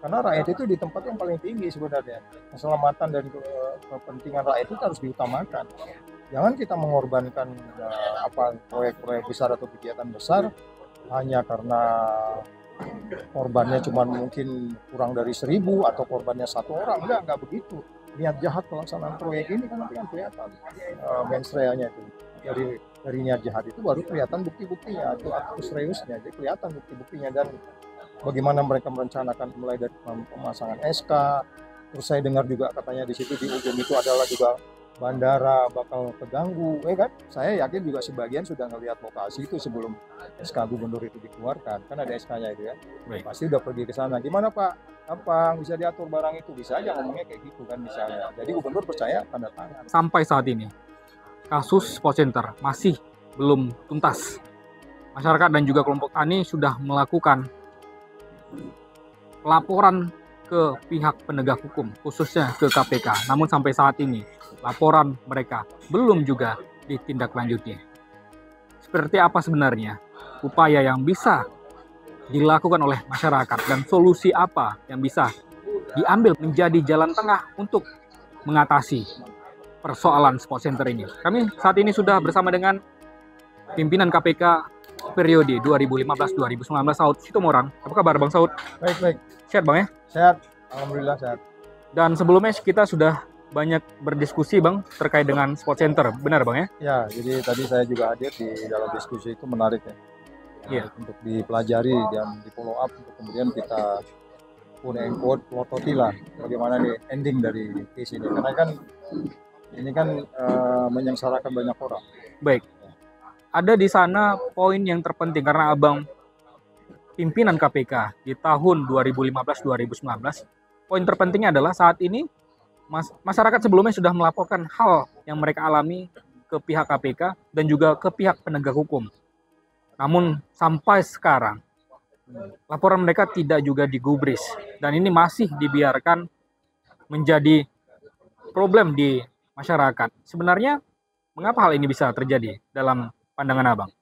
Karena rakyat itu di tempat yang paling tinggi sebenarnya. Keselamatan dan kepentingan rakyat itu harus diutamakan. Jangan kita mengorbankan proyek-proyek besar atau kegiatan besar hanya karena korbannya cuma mungkin kurang dari 1.000 atau korbannya 1 orang. Enggak begitu. Niat jahat pelaksanaan proyek ini kan nanti kan kelihatan mens reanya itu. Dari niat jahat itu baru kelihatan bukti-buktinya atau seriusnya. Jadi kelihatan bukti-buktinya dan bagaimana mereka merencanakan mulai dari pemasangan SK. Terus saya dengar juga katanya di situ di ujung itu adalah juga bandara bakal terganggu, kan? Saya yakin juga sebagian sudah ngelihat lokasi itu sebelum SK gubernur itu dikeluarkan, kan ada SK-nya itu ya. Pasti udah pergi ke sana. Gimana Pak? Apa bisa diatur barang itu? Bisa aja ngomongnya kayak gitu kan misalnya. Jadi gubernur percaya tanda tangan. Sampai saat ini, kasus Sport Center masih belum tuntas. Masyarakat dan juga kelompok tani sudah melakukan pelaporan ke pihak penegak hukum, khususnya ke KPK. Namun sampai saat ini, laporan mereka belum juga ditindaklanjuti. Seperti apa sebenarnya upaya yang bisa dilakukan oleh masyarakat dan solusi apa yang bisa diambil menjadi jalan tengah untuk mengatasi persoalan Sport Center ini. Kami saat ini sudah bersama dengan pimpinan KPK periode 2015-2019, Saud Sitomorang. Apa kabar Bang Saud? Baik. Sehat Bang ya? Sehat, alhamdulillah sehat. Dan sebelumnya kita sudah banyak berdiskusi Bang terkait dengan Sport Center, benar Bang ya? Ya, jadi tadi saya juga hadir di dalam diskusi itu, menarik ya. Iya. Untuk dipelajari dan di follow up untuk kemudian kita plototi lah bagaimana nih ending dari case ini. Karena kan ini kan menyengsarakan banyak orang. Baik. Ada di sana poin yang terpenting karena Abang pimpinan KPK di tahun 2015-2019. Poin terpentingnya adalah saat ini masyarakat sebelumnya sudah melaporkan hal yang mereka alami ke pihak KPK dan juga ke pihak penegak hukum. Namun sampai sekarang laporan mereka tidak juga digubris dan ini masih dibiarkan menjadi problem di masyarakat. Sebenarnya mengapa hal ini bisa terjadi dalam pandangan Abang?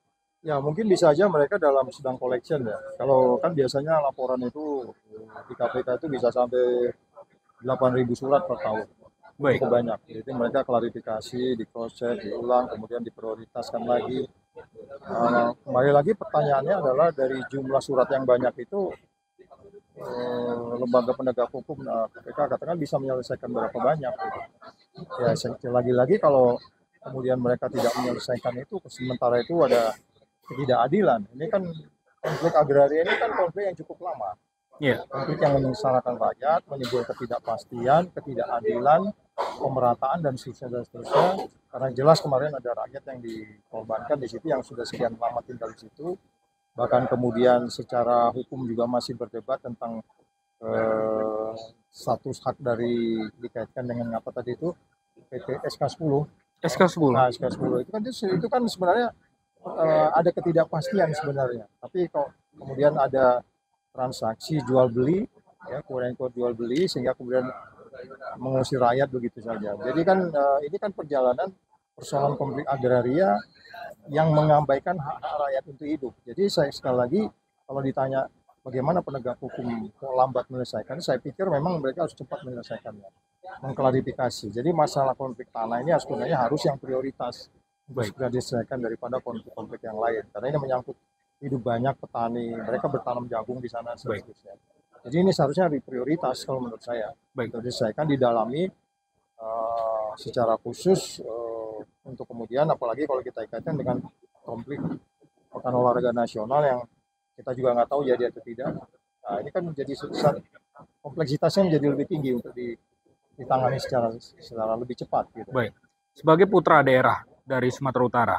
Ya mungkin bisa aja mereka dalam sedang collection ya. Kalau kan biasanya laporan itu di KPK itu bisa sampai 8.000 surat per tahun. Baik. Cukup banyak. Jadi mereka klarifikasi, di cross check, diulang, kemudian diprioritaskan lagi. Kembali lagi pertanyaannya adalah dari jumlah surat yang banyak itu lembaga penegak hukum KPK katakan bisa menyelesaikan berapa banyak gitu. Ya lagi-lagi kalau kemudian mereka tidak menyelesaikan itu, sementara itu ada ketidakadilan. Ini kan konflik agraria ini kan konflik yang cukup lama. Yeah. Konflik yang menyengsarakan rakyat, menimbulkan ketidakpastian, ketidakadilan, pemerataan dan seterusnya. Karena jelas kemarin ada rakyat yang dikorbankan di situ yang sudah sekian lama tinggal di situ. Bahkan kemudian secara hukum juga masih berdebat tentang status hak dari dikaitkan dengan apa tadi itu PT SK10. SK10. Nah, SK10 itu kan sebenarnya ada ketidakpastian sebenarnya. Tapi kok kemudian ada transaksi jual beli, ya quote jual beli sehingga kemudian mengusir rakyat begitu saja. Jadi kan ini kan perjalanan persoalan konflik agraria yang mengabaikan hak rakyat untuk hidup. Jadi saya sekali lagi kalau ditanya bagaimana penegak hukum kok lambat menyelesaikan, saya pikir memang mereka harus cepat menyelesaikannya, mengklarifikasi. Jadi masalah konflik tanah ini sebenarnya harus yang prioritas. Segera diselesaikan daripada konflik-konflik yang lain. Karena ini menyangkut hidup banyak petani, mereka bertanam jagung di sana seterusnya. Jadi ini seharusnya prioritas kalau menurut saya. Baik, diselesaikan, didalami secara khusus untuk kemudian apalagi kalau kita kaitkan dengan konflik pekan olahraga nasional yang kita juga nggak tahu jadi atau tidak. Nah ini kan menjadi kompleksitasnya menjadi lebih tinggi untuk ditangani secara lebih cepat. Gitu. Baik, sebagai putra daerah dari Sumatera Utara,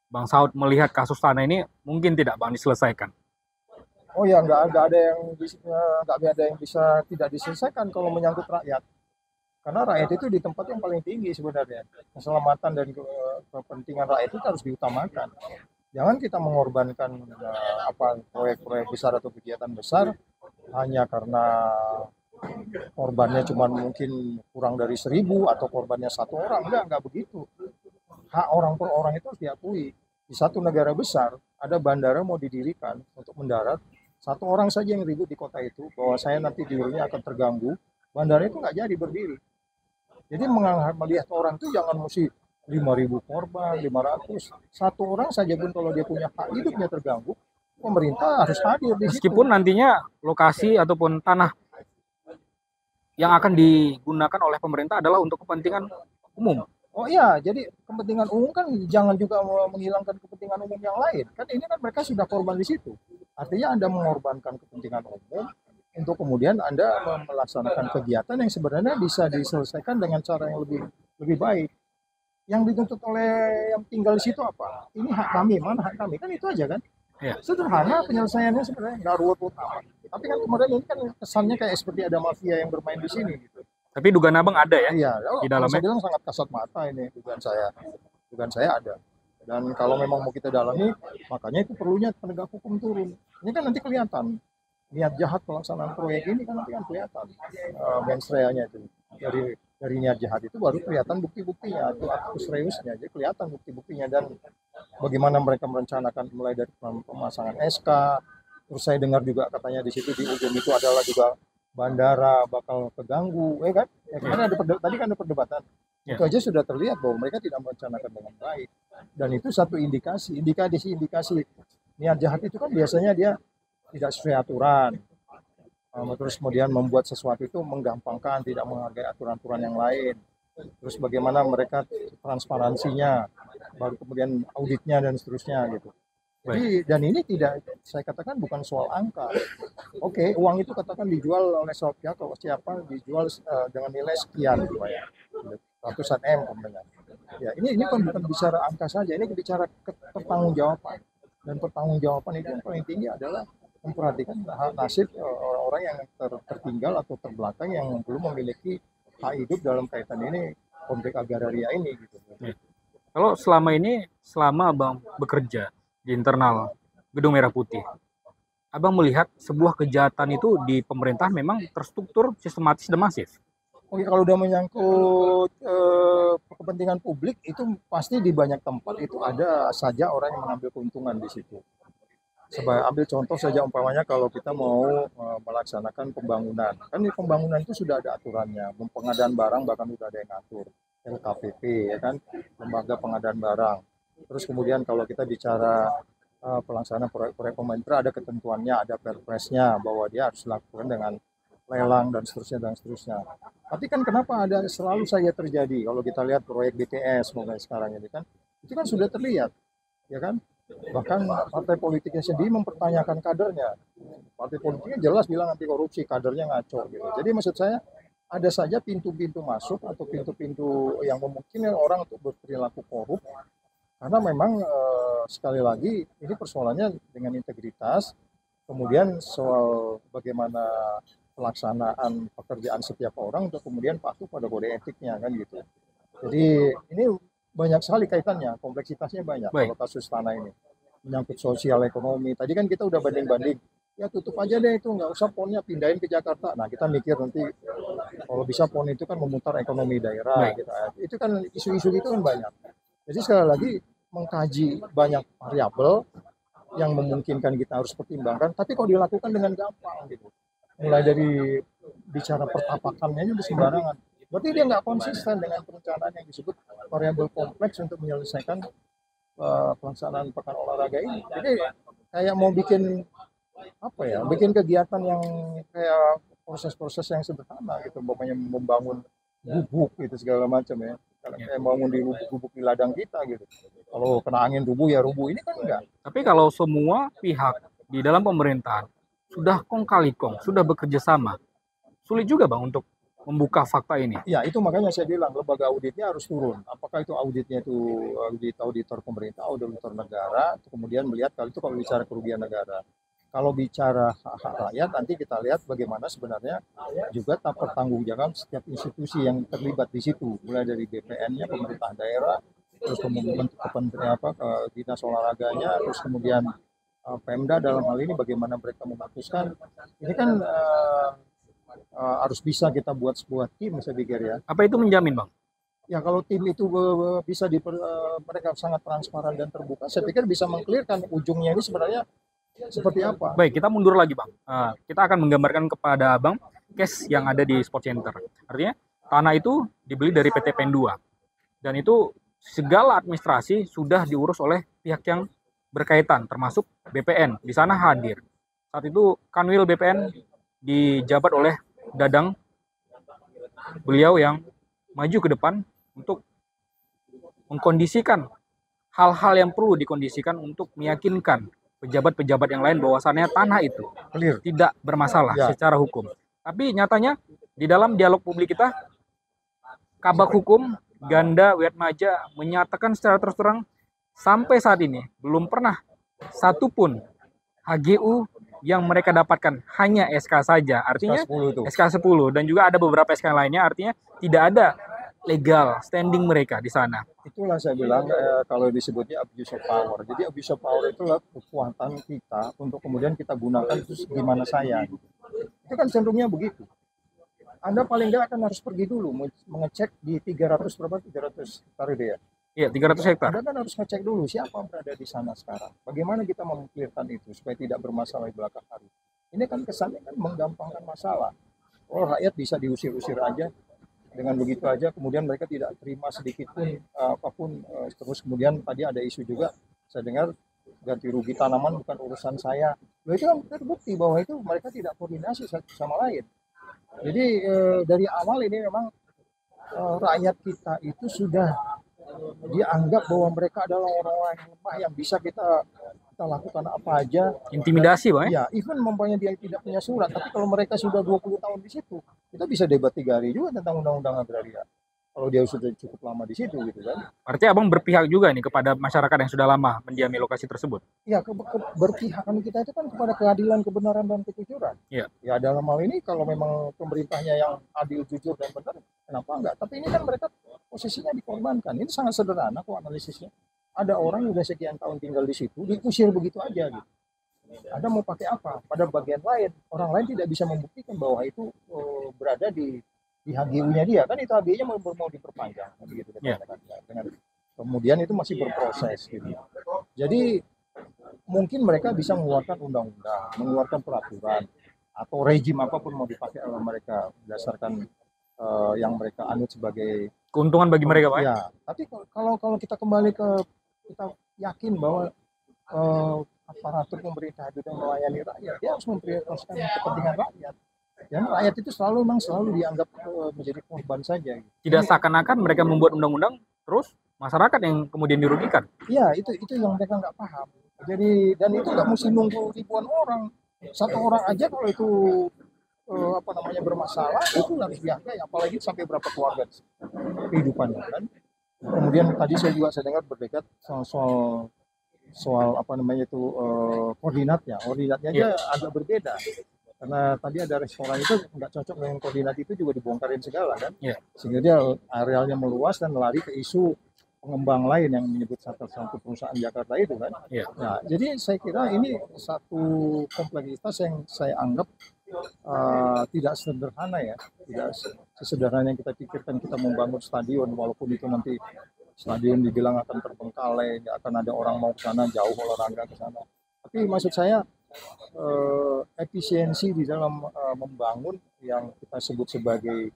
Bang Saud melihat kasus tanah ini mungkin tidak Bang diselesaikan? Oh ya, nggak ada yang bisa tidak diselesaikan kalau menyangkut rakyat. Karena rakyat itu di tempat yang paling tinggi sebenarnya. Keselamatan dan kepentingan rakyat itu harus diutamakan. Jangan kita mengorbankan proyek-proyek besar atau kegiatan besar hanya karena korbannya cuma mungkin kurang dari 1.000 atau korbannya 1 orang. Enggak begitu. Hak orang per orang itu harus diakui. Di satu negara besar ada bandara mau didirikan untuk mendarat Satu orang saja yang ribut di kota itu bahwa saya nanti tidurnya akan terganggu, bandara itu nggak jadi berdiri. Jadi melihat orang itu jangan mesti 5.000 korban, 500. Satu orang saja pun kalau dia punya hak hidupnya terganggu, pemerintah harus hadir di situ. Meskipun nantinya lokasi ataupun tanah yang akan digunakan oleh pemerintah adalah untuk kepentingan umum. Oh iya, jadi kepentingan umum kan jangan juga menghilangkan kepentingan umum yang lain. Kan ini kan mereka sudah korban di situ. Artinya Anda mengorbankan kepentingan umum untuk kemudian Anda melaksanakan kegiatan yang sebenarnya bisa diselesaikan dengan cara yang lebih baik. Yang dituntut oleh yang tinggal di situ apa? Ini hak kami, mana hak kami? Kan itu aja kan? Ya. Sederhana penyelesaiannya sebenarnya, nggak ruwet-ruwet amat. Tapi kan kemudian ini kan kesannya kayak seperti ada mafia yang bermain di sini gitu. Tapi dugaan abang ada ya Iya, di dalamnya? saya bilang sangat kasat mata ini dugaan saya ada. Dan kalau memang mau kita dalami, makanya itu perlunya penegak hukum turun. Ini kan nanti kelihatan niat jahat pelaksanaan proyek ini kan nanti kan kelihatan mens reanya itu dari niat jahat itu baru kelihatan bukti-buktinya atau aktus reusnya, jadi kelihatan bukti-buktinya dan bagaimana mereka merencanakan mulai dari pemasangan SK. Terus saya dengar juga katanya di situ di ujung itu adalah juga bandara bakal terganggu, kan? Ya, karena tadi kan ada perdebatan. Ya. Itu aja sudah terlihat bahwa mereka tidak merencanakan dengan baik. Dan itu satu indikasi niat jahat itu kan biasanya dia tidak sesuai aturan. Terus kemudian membuat sesuatu itu menggampangkan, tidak menghargai aturan-aturan yang lain. Terus bagaimana mereka transparansinya, baru kemudian auditnya dan seterusnya gitu. Jadi dan ini tidak, saya katakan bukan soal angka. Oke, uang itu katakan dijual oleh suatu pihak, kalau siapa dijual dengan nilai sekian, gitu ya, ratusan M umpamanya. Ya ini bukan bicara angka saja, ini bicara pertanggungjawaban. Dan pertanggungjawaban itu yang paling tinggi adalah memperhatikan nasib orang-orang yang tertinggal atau terbelakang yang belum memiliki hak hidup dalam kaitan ini konflik agraria ini gitu. Kalau selama abang bekerja di internal Gedung Merah Putih, abang melihat sebuah kejahatan itu di pemerintah memang terstruktur, sistematis, dan masif. Oke, kalau udah menyangkut kepentingan publik itu pasti di banyak tempat itu ada saja orang yang mengambil keuntungan di situ. Ambil contoh saja umpamanya kalau kita mau melaksanakan pembangunan, kan di pembangunan itu sudah ada aturannya, pengadaan barang bahkan sudah ada yang ngatur, LKPP ya kan, lembaga pengadaan barang. Terus kemudian kalau kita bicara pelaksanaan proyek-proyek pemerintah ada ketentuannya, ada perpresnya bahwa dia harus dilakukan dengan lelang dan seterusnya. Tapi kan kenapa ada selalu saja terjadi kalau kita lihat proyek BTS mulai sekarang ini kan, itu kan sudah terlihat, ya kan? Bahkan partai politiknya sendiri mempertanyakan kadernya. Partai politiknya jelas bilang anti korupsi, kadernya ngaco gitu. Jadi maksud saya ada saja pintu-pintu masuk atau pintu-pintu yang memungkinkan orang untuk berperilaku korup. Karena memang sekali lagi ini persoalannya dengan integritas, kemudian soal bagaimana pelaksanaan pekerjaan setiap orang untuk kemudian patuh pada kode etiknya kan gitu. Jadi ini banyak sekali kaitannya, kompleksitasnya banyak. Kalau kasus tanah ini menyangkut sosial ekonomi. Tadi kan kita udah banding-banding, ya tutup aja deh itu, nggak usah ponnya pindahin ke Jakarta. Nah kita mikir nanti kalau bisa pon itu kan memutar ekonomi daerah. Gitu. Itu kan isu-isu itu kan banyak. Jadi sekali lagi mengkaji banyak variabel yang memungkinkan kita harus pertimbangkan, tapi kalau dilakukan dengan gampang gitu. Mulai dari bicara pertapakannya juga sembarangan. Berarti dia nggak konsisten dengan perencanaan yang disebut variabel kompleks untuk menyelesaikan pelaksanaan pekan olahraga ini. Jadi kayak mau bikin bikin kegiatan yang kayak proses-proses yang sederhana gitu, pokoknya membangun gubuk gitu segala macam ya. Kayak bangun di gubuk di ladang kita gitu. Kalau kena angin rubuh ya rubuh, ini kan enggak. Tapi kalau semua pihak di dalam pemerintahan sudah kong kali kong, sudah bekerja sama, sulit juga Bang untuk membuka fakta ini. Ya itu makanya saya bilang lembaga auditnya harus turun. Apakah itu auditnya itu auditor pemerintah, auditor negara, kemudian melihat kalau bicara kerugian negara. Kalau bicara hak rakyat nanti kita lihat bagaimana sebenarnya juga pertanggungjawaban setiap institusi yang terlibat di situ, mulai dari BPN-nya, pemerintah daerah, terus kemudian dinas olahraganya, terus kemudian Pemda dalam hal ini bagaimana mereka memutuskan. Ini kan harus bisa kita buat sebuah tim, saya pikir ya. Apa itu menjamin Bang? Ya kalau tim itu bisa mereka sangat transparan dan terbuka, saya pikir bisa mengklirkan ujungnya ini sebenarnya Seperti apa? Baik, kita mundur lagi Bang. Kita akan menggambarkan kepada Abang case yang ada di Sport Center. Artinya tanah itu dibeli dari PT PEN 2 dan itu segala administrasi sudah diurus oleh pihak yang berkaitan termasuk BPN di sana hadir. Saat itu Kanwil BPN dijabat oleh Dadang, beliau yang maju ke depan untuk mengkondisikan hal-hal yang perlu dikondisikan untuk meyakinkan pejabat-pejabat yang lain bahwasannya tanah itu Clear. tidak bermasalah Ya. secara hukum. Tapi nyatanya di dalam dialog publik kita, Kabak Hukum Ganda Wiatmaja menyatakan secara terus terang sampai saat ini belum pernah satupun HGU yang mereka dapatkan hanya SK saja, artinya SK 10 itu. SK 10 dan juga ada beberapa SK lainnya, artinya tidak ada legal standing mereka di sana. Itulah saya bilang kalau disebutnya abuse of power. Jadi abuse of power itulah kekuatan kita untuk kemudian kita gunakan itu gimana saya. Itu kan cenderungnya begitu. Anda paling nggak akan harus pergi dulu mengecek di 300 berapa 300 hektar itu ya. Iya, 300 hektar. Anda kan harus ngecek dulu siapa yang berada di sana sekarang. Bagaimana kita memclearkan itu supaya tidak bermasalah di belakang hari. Ini kan kesannya kan menggampangkan masalah. Oh, rakyat bisa diusir-usir aja dengan begitu aja, kemudian mereka tidak terima sedikit pun apapun. Terus kemudian tadi ada isu juga, saya dengar ganti rugi tanaman bukan urusan saya. Loh, itu kan terbukti bahwa itu mereka tidak koordinasi satu sama lain. Jadi dari awal ini memang rakyat kita itu sudah dianggap bahwa mereka adalah orang-orang yang lemah yang bisa kita lakukan apa aja. Intimidasi, Bang. Ya, even mempunyai dia tidak punya surat, tapi kalau mereka sudah 20 tahun di situ, kita bisa debat 3 hari juga tentang undang-undang agraria. Kalau dia sudah cukup lama di situ gitu kan. Berarti Abang berpihak juga nih kepada masyarakat yang sudah lama mendiami lokasi tersebut. Ya, berpihakan kita itu kan kepada keadilan, kebenaran dan kejujuran. Iya. Ya, dalam hal ini kalau memang pemerintahnya yang adil, jujur dan benar, kenapa enggak? Tapi ini kan mereka posisinya dikorbankan. Ini sangat sederhana kok analisisnya. Ada orang yang sudah sekian tahun tinggal di situ, diusir begitu aja gitu. Anda mau pakai apa? Pada bagian lain, orang lain tidak bisa membuktikan bahwa itu berada di HGU-nya dia. Kan itu HGU-nya mau diperpanjang begitu Yeah. dengan kemudian itu masih berproses gitu. Jadi mungkin mereka bisa mengeluarkan undang-undang, mengeluarkan peraturan atau rejim apapun mau dipakai oleh mereka berdasarkan yang mereka anut sebagai keuntungan bagi mereka, Pak. Ya, tapi kalau kita kembali ke kita yakin bahwa aparatur pemerintah itu yang melayani rakyat, dia harus memprioritaskan kepentingan rakyat. Dan rakyat itu selalu dianggap menjadi korban saja. Tidak seakan-akan mereka membuat undang-undang, terus masyarakat yang kemudian dirugikan. Iya, itu yang mereka nggak paham. Jadi dan itu nggak mesti nunggu ribuan orang. Satu orang aja kalau itu bermasalah itu harus dihargai, apalagi sampai berapa keluarga kehidupannya kan. Kemudian tadi saya dengar berdebat soal koordinatnya aja agak berbeda karena tadi ada restoran itu nggak cocok dengan koordinat itu juga dibongkarin segala kan, sehingga dia arealnya meluas dan lari ke isu pengembang lain yang menyebut satu perusahaan Jakarta itu kan. Nah, jadi saya kira ini satu kompleksitas yang saya anggap tidak sederhana ya, tidak sesederhana yang kita pikirkan kita membangun stadion, walaupun itu nanti stadion dibilang akan terbengkalai, akan ada orang mau ke sana jauh olahraga ke sana. Tapi maksud saya efisiensi di dalam membangun yang kita sebut sebagai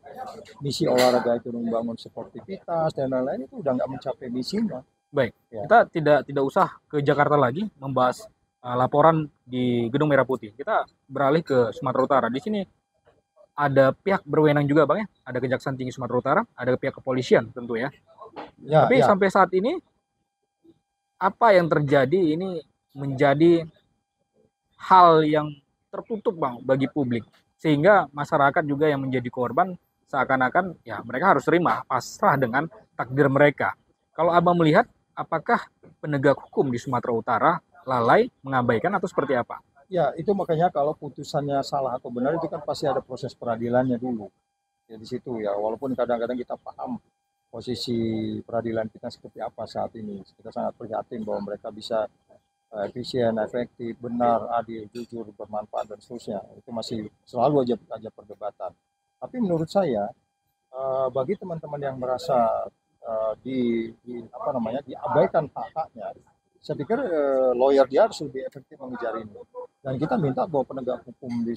misi olahraga itu membangun sportivitas dan lain-lain itu udah nggak mencapai misinya. Baik, kita tidak usah ke Jakarta lagi membahas laporan di Gedung Merah Putih. Kita beralih ke Sumatera Utara. Di sini ada pihak berwenang juga, Bang ya. Ada Kejaksaan Tinggi Sumatera Utara, ada pihak kepolisian tentu ya. Tapi sampai saat ini apa yang terjadi ini menjadi hal yang tertutup, Bang, bagi publik. Sehingga masyarakat juga yang menjadi korban seakan-akan ya mereka harus terima pasrah dengan takdir mereka. Kalau Abang melihat apakah penegak hukum di Sumatera Utara lalai, mengabaikan atau seperti apa? Ya, itu makanya kalau putusannya salah atau benar itu kan pasti ada proses peradilannya dulu. Ya di situ ya, walaupun kadang-kadang kita paham posisi peradilan kita seperti apa saat ini. Kita sangat prihatin bahwa mereka bisa efisien, efektif, benar, adil, jujur, bermanfaat dan seterusnya. Itu masih selalu aja perdebatan. Tapi menurut saya bagi teman-teman yang merasa diabaikan hak-haknya, saya pikir lawyer dia harus lebih efektif mengejar ini. Dan kita minta bahwa penegak hukum di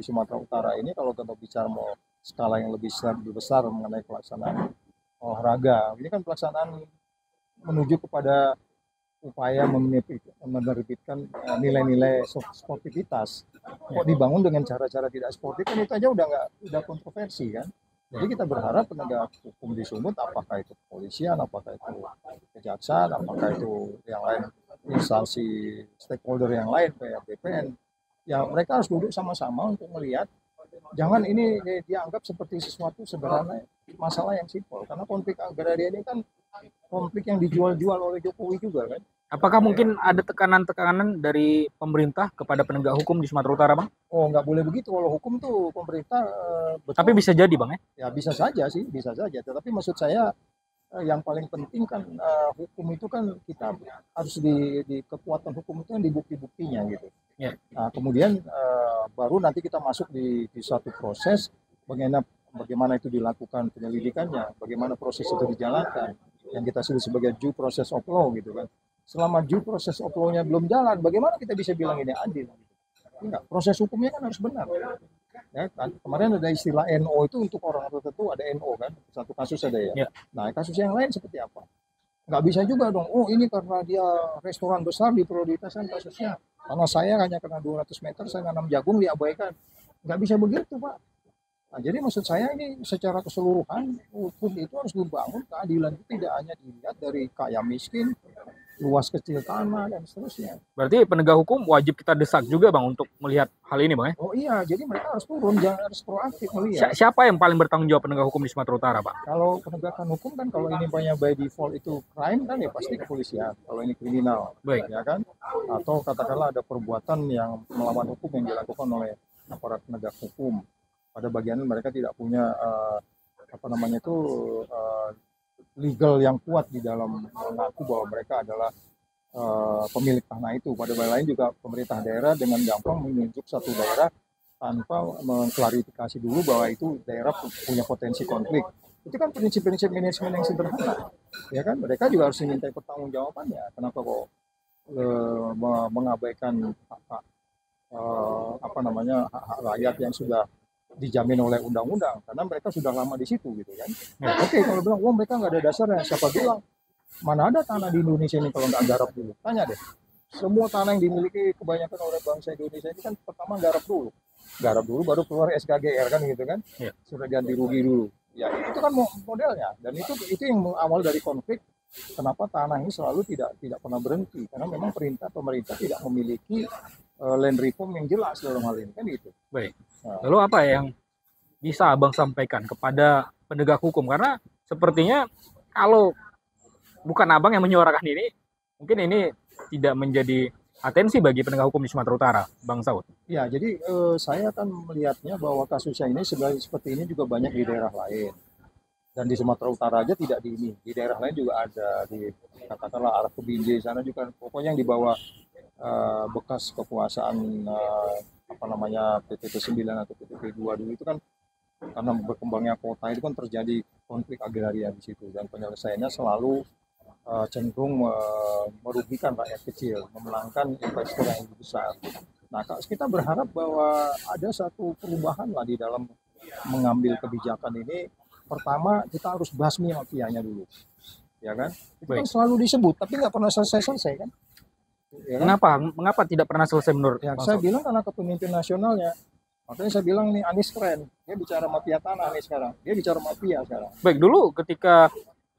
Sumatera Utara ini kalau kita bicara mau skala yang lebih besar mengenai pelaksanaan olahraga, ini kan pelaksanaan menuju kepada upaya menerbitkan nilai-nilai sportivitas. Kok dibangun dengan cara-cara tidak sportif kan itu aja udah kontroversi kan. Jadi kita berharap penegak hukum di Sumut, apakah itu kepolisian, apakah itu kejaksaan, apakah itu yang lain, instansi stakeholder yang lain kayak BPN, ya mereka harus duduk sama-sama untuk melihat, jangan ini dianggap seperti sesuatu sederhana, masalah yang simpel. Karena konflik agraria ini kan konflik yang dijual-jual oleh Jokowi juga kan. Apakah mungkin ada tekanan-tekanan dari pemerintah kepada penegak hukum di Sumatera Utara, Bang? Oh, nggak boleh begitu. Kalau hukum tuh pemerintah betul. Tapi bisa jadi, Bang, ya? Ya bisa saja sih, bisa saja. Tetapi maksud saya yang paling penting kan hukum itu kan kita harus di kekuatan hukum itu kan di bukti-buktinya gitu. Ya. Nah, kemudian baru nanti kita masuk di satu proses bagaimana itu dilakukan penyelidikannya, bagaimana proses itu dijalankan, yang kita sebut sebagai due process of law gitu kan. Selama due process of law-nya belum jalan, bagaimana kita bisa bilang ini adil? Enggak, proses hukumnya kan harus benar. Ya, kan? Kemarin ada istilah NO itu untuk orang tertentu, ada NO kan, satu kasus ada ya. Nah, kasus yang lain seperti apa? Nggak bisa juga dong, oh ini karena dia restoran besar diprioritaskan kasusnya. Karena saya hanya kena 200 meter, saya nanam jagung diabaikan. Nggak bisa begitu, Pak. Nah, jadi maksud saya ini secara keseluruhan, hukum itu harus dibangun, keadilan itu tidak hanya dilihat dari kaya miskin, luas kecil tanah dan seterusnya. Berarti penegak hukum wajib kita desak juga, Bang, untuk melihat hal ini, Bang, ya? Oh iya, jadi mereka harus turun, jangan harus proaktif melihat. Siapa yang paling bertanggung jawab penegak hukum di Sumatera Utara, Pak? Kalau penegakan hukum kan kalau ini banyak by default itu crime kan ya pasti kepolisian. Kalau ini kriminal, baik, ya kan? Atau katakanlah ada perbuatan yang melawan hukum yang dilakukan oleh aparat penegak hukum. Pada bagian mereka tidak punya legal yang kuat di dalam mengaku bahwa mereka adalah pemilik tanah itu. Pada bagian lain juga pemerintah daerah dengan gampang menunjuk satu daerah tanpa mengklarifikasi dulu bahwa itu daerah punya potensi konflik. Itu kan prinsip-prinsip manajemen yang sederhana, ya kan? Mereka juga harus dimintai pertanggungjawabannya. Kenapa kok mengabaikan hak rakyat yang sudah dijamin oleh undang-undang, karena mereka sudah lama di situ gitu kan. Oke, kalau bilang mereka nggak ada dasarnya, siapa bilang? Mana ada tanah di Indonesia ini kalau nggak garap dulu? Tanya deh. Semua tanah yang dimiliki kebanyakan oleh bangsa Indonesia ini kan pertama garap dulu baru keluar SKGR kan gitu kan. Sudah ganti rugi dulu. Ya itu kan modelnya, dan itu yang awal dari konflik. Kenapa tanah ini selalu tidak pernah berhenti? Karena memang pemerintah tidak memiliki land reform yang jelas dalam hal ini kan gitu. Baik. Lalu apa yang bisa Abang sampaikan kepada penegak hukum? Karena sepertinya kalau bukan Abang yang menyuarakan ini, mungkin ini tidak menjadi atensi bagi penegak hukum di Sumatera Utara, Bang Saud. Ya, jadi saya kan melihatnya bahwa kasusnya ini seperti ini juga banyak di daerah lain. Dan di Sumatera Utara aja tidak di daerah lain juga ada, di katakanlah arah ke Binjai sana juga, pokoknya yang di bawah bekas kekuasaan PTP 9 atau PTP 2 dulu itu kan, karena berkembangnya kota itu kan terjadi konflik agraria di situ, dan penyelesaiannya selalu cenderung merugikan rakyat kecil, memenangkan investor yang lebih besar. Nah, kita berharap bahwa ada satu perubahan lah di dalam mengambil kebijakan ini. Pertama, kita harus basmi mafianya dulu, ya kan? Itu kan selalu disebut, tapi nggak pernah selesai kan? Ya kan? Mengapa tidak pernah selesai menurut saya bilang karena kepemimpinan nasionalnya. Makanya saya bilang nih, Anies keren. Dia bicara mafia tanah nih sekarang. Dia bicara mafia sekarang. Baik, dulu ketika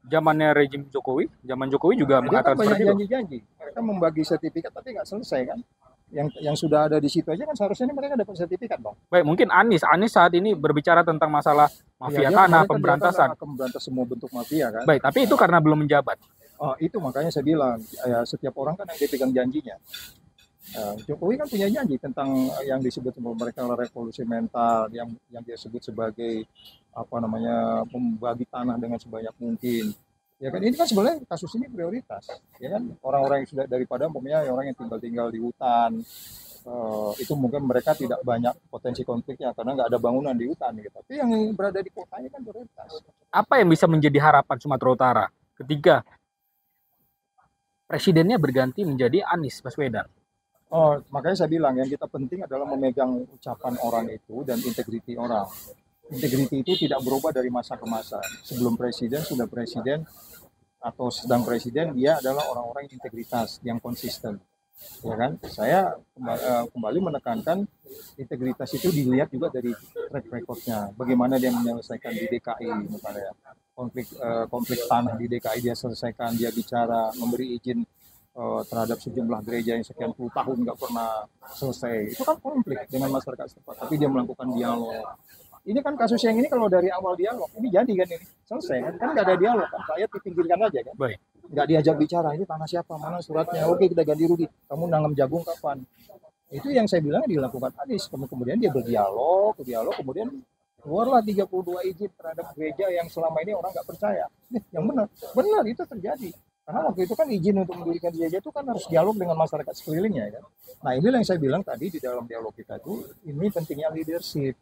zamannya rejim Jokowi, zaman Jokowi juga mengatakan seperti itu. Janji-janji. Mereka membagi sertifikat tapi nggak selesai kan? Yang sudah ada di situ aja kan seharusnya ini mereka dapat sertifikat dong. Baik, mungkin Anies saat ini berbicara tentang masalah mafia tanah, pemberantasan. Akan memberantas semua bentuk mafia kan. Baik, tapi itu karena belum menjabat. Oh, itu makanya saya bilang, ya, setiap orang kan yang dipegang janjinya. Jokowi kan punya janji tentang yang disebut mereka revolusi mental, yang dia sebut sebagai membagi tanah dengan sebanyak mungkin. Ya kan, ini kan sebenarnya kasus ini prioritas, ya kan, orang-orang yang sudah daripada orang yang tinggal di hutan, itu mungkin mereka tidak banyak potensi konfliknya karena nggak ada bangunan di hutan gitu. Tapi yang berada di kotanya kan prioritas. Apa yang bisa menjadi harapan Sumatera Utara ketika presidennya berganti menjadi Anies Baswedan. Oh, makanya saya bilang yang kita penting adalah memegang ucapan orang itu dan integriti orang. Integriti itu tidak berubah dari masa ke masa. Sebelum presiden, sudah presiden, atau sedang presiden, dia adalah orang-orang yang integritas, yang konsisten. Ya kan? Saya kembali menekankan integritas itu dilihat juga dari track recordnya. Bagaimana dia menyelesaikan di DKI, misalnya konflik tanah di DKI dia selesaikan, dia bicara, memberi izin terhadap sejumlah gereja yang sekian puluh tahun nggak pernah selesai. Itu kan konflik dengan masyarakat setempat, tapi dia melakukan dialog. Ini kan kasus yang ini kalau dari awal dialog, ini jadi kan ini selesai kan nggak ada dialog kan, rakyat dipinggirkan aja kan. Baik. Nggak diajak bicara, ini tanah siapa, mana suratnya, oke kita ganti rugi, kamu nanam jagung kapan. Itu yang saya bilang dilakukan Anies. Kemudian dia berdialog, kemudian keluarlah 32 izin terhadap gereja yang selama ini orang nggak percaya. Yang benar itu terjadi. Karena waktu itu kan izin untuk mendirikan gereja itu kan harus dialog dengan masyarakat sekelilingnya kan. Nah inilah yang saya bilang tadi di dalam dialog kita itu, ini pentingnya leadership.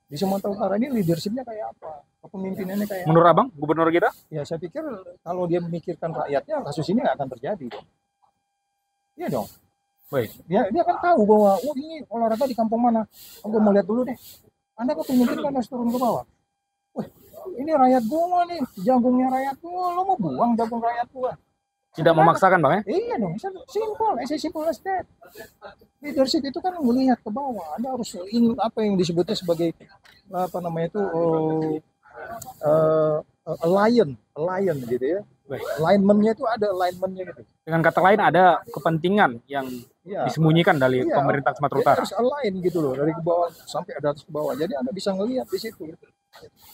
Di Sumatera Utara ini leadershipnya kayak apa? Kepemimpinannya kayak Menurut Abang, gubernur kita? Ya saya pikir kalau dia memikirkan rakyatnya, kasus ini nggak akan terjadi dong. Iya dong. Baik. Dia kan tahu bahwa, oh ini olahraga di kampung mana. Aku mau lihat dulu deh. Anda kepemimpin kan harus turun ke bawah. Wah, ini rakyat gua nih, jagungnya rakyat gua, lo mau buang jagung rakyat gua. Tidak memaksakan Bang ya? Iya dong, simple, simple as that. Leadership itu kan melihat ke bawah. Anda harus apa yang disebutnya sebagai apa namanya itu lion gitu ya. Alignment-nya itu ada alignment-nya gitu. Dengan kata lain ada kepentingan yang disembunyikan dari pemerintah Sumatera Utara. Harus align gitu loh, dari ke bawah sampai ada atas ke bawah. Jadi Anda bisa ngelihat di situ.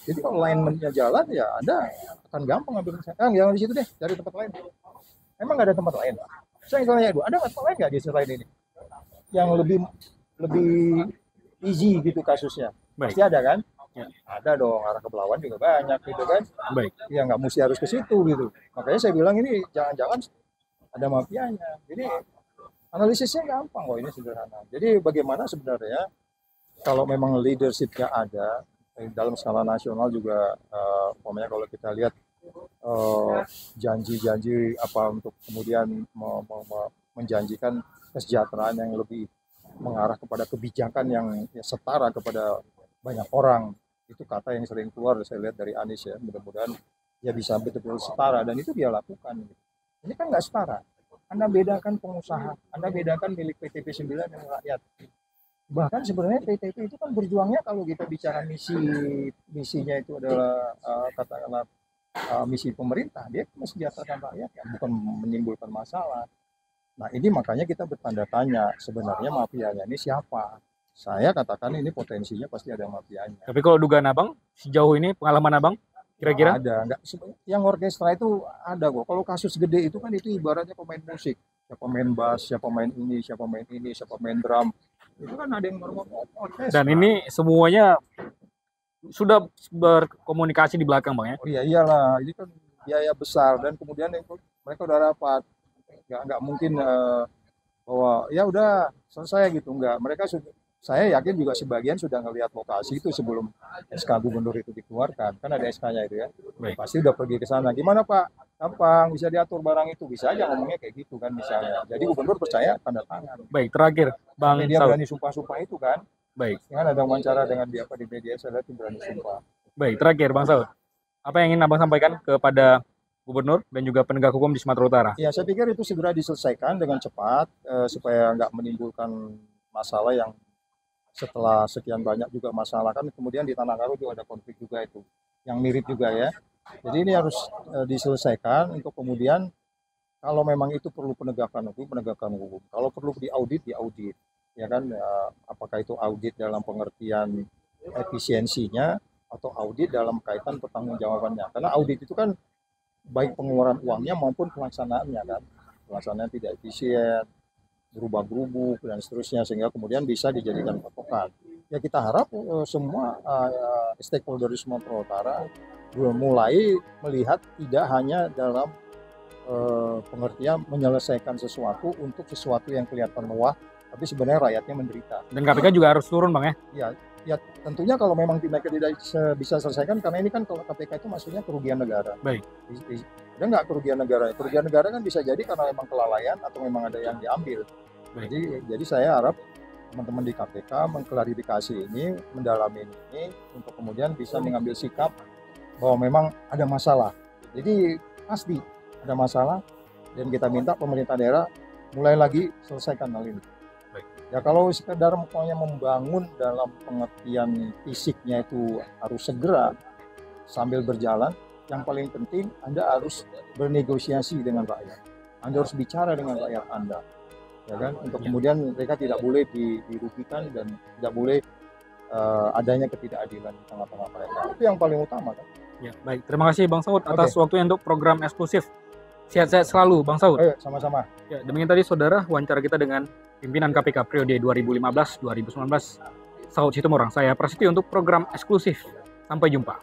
Jadi kalau alignment-nya jalan ya Anda akan gampang ambil keputusan. Jangan di situ deh, cari tempat lain. Emang nggak ada tempat lain? Saya tanya dulu, ada tempat lain nggak di selain ini? Yang lebih easy gitu kasusnya. Baik. Pasti ada kan? Ya. Ada dong, arah ke Belawan juga banyak gitu kan. Baik. Ya nggak mesti harus ke situ gitu. Makanya saya bilang ini jangan-jangan ada mafianya. Jadi analisisnya gampang kok, ini sederhana. Jadi bagaimana sebenarnya kalau memang leadershipnya ada dalam skala nasional juga, umpamanya kalau kita lihat janji-janji apa untuk kemudian menjanjikan kesejahteraan yang lebih mengarah kepada kebijakan yang setara kepada banyak orang, itu kata yang sering keluar saya lihat dari Anies ya. Mudah-mudahan dia bisa betul-betul setara dan itu dia lakukan. Ini kan nggak setara. Anda bedakan pengusaha, Anda bedakan milik PTP 9 dan rakyat. Bahkan sebenarnya PTP itu kan berjuangnya, kalau kita bicara misinya itu adalah katakanlah misi pemerintah, dia mesejahterakan rakyat kan, bukan menimbulkan masalah. Nah ini makanya kita bertanda tanya, sebenarnya mafianya ini siapa? Saya katakan ini potensinya pasti ada mafianya. Tapi kalau dugaan Abang, sejauh ini pengalaman Abang, kira-kira? Ada, enggak, yang orkestra itu ada kok. Kalau kasus gede itu kan itu ibaratnya pemain musik. Siapa main bass, siapa main ini, siapa main ini, siapa main drum. Itu kan ada yang orkestra. Dan ini semuanya sudah berkomunikasi di belakang Bang ya? Oh iya, iyalah, ini kan biaya besar dan kemudian mereka udah rapat. Nggak mungkin bahwa ya udah selesai gitu, enggak. Mereka sudah, saya yakin juga sebagian sudah ngelihat lokasi itu sebelum SK gubernur itu dikeluarkan. Kan ada SK-nya itu ya. Baik. Pasti udah pergi ke sana. Gimana Pak? Gampang, bisa diatur barang itu. Bisa aja ngomongnya kayak gitu kan misalnya. Jadi gubernur percaya tanda tangan. Baik, terakhir Bang Dia berani sumpah-sumpah itu kan. Baik. Kan ada wawancara dengan dia di media, saya lihat itu berani sumpah. Baik, terakhir Bang Saud. Apa yang ingin Abang sampaikan kepada gubernur dan juga penegak hukum di Sumatera Utara? Ya, saya pikir itu segera diselesaikan dengan cepat supaya nggak menimbulkan masalah yang setelah sekian banyak juga masalah. Kan kemudian di Tanah Karo juga ada konflik juga itu yang mirip juga ya. Jadi ini harus diselesaikan untuk kemudian kalau memang itu perlu penegakan hukum. Kalau perlu diaudit ya kan, apakah itu audit dalam pengertian efisiensinya atau audit dalam kaitan pertanggungjawabannya. Karena audit itu kan baik pengeluaran uangnya maupun pelaksanaannya kan. Pelaksanaan tidak efisien, berubah-gerubuk dan seterusnya, sehingga kemudian bisa dijadikan patokan. Ya kita harap semua stakeholder di Sumatera Utara mulai melihat tidak hanya dalam pengertian menyelesaikan sesuatu untuk sesuatu yang kelihatan mewah, tapi sebenarnya rakyatnya menderita. Dan KPK juga harus turun Bang ya? Ya, Ya tentunya kalau memang mereka tidak bisa selesaikan, karena ini kan kalau KPK itu maksudnya kerugian negara. Baik. Ada nggak kerugian negara? Kerugian negara kan bisa jadi karena memang kelalaian atau memang ada yang diambil. Baik. Jadi saya harap teman-teman di KPK mengklarifikasi ini, mendalami ini, untuk kemudian bisa mengambil sikap bahwa memang ada masalah. Jadi pasti ada masalah, dan kita minta pemerintah daerah mulai lagi selesaikan hal ini. Ya kalau sekedar maunya membangun dalam pengertian fisiknya itu harus segera sambil berjalan, yang paling penting Anda harus bernegosiasi dengan rakyat. Anda harus bicara dengan rakyat Anda, ya kan? Untuk kemudian mereka tidak boleh dirugikan dan tidak boleh adanya ketidakadilan di tengah-tengah mereka. Itu yang paling utama kan. Ya, baik. Terima kasih Bang Saud atas waktunya untuk program eksklusif. Sehat-sehat selalu Bang Saud. Sama-sama. Ya, demikian tadi saudara wawancara kita dengan pimpinan KPK periode 2015-2019 Saud Situmorang. Saya Prasetyo untuk program eksklusif. Sampai jumpa.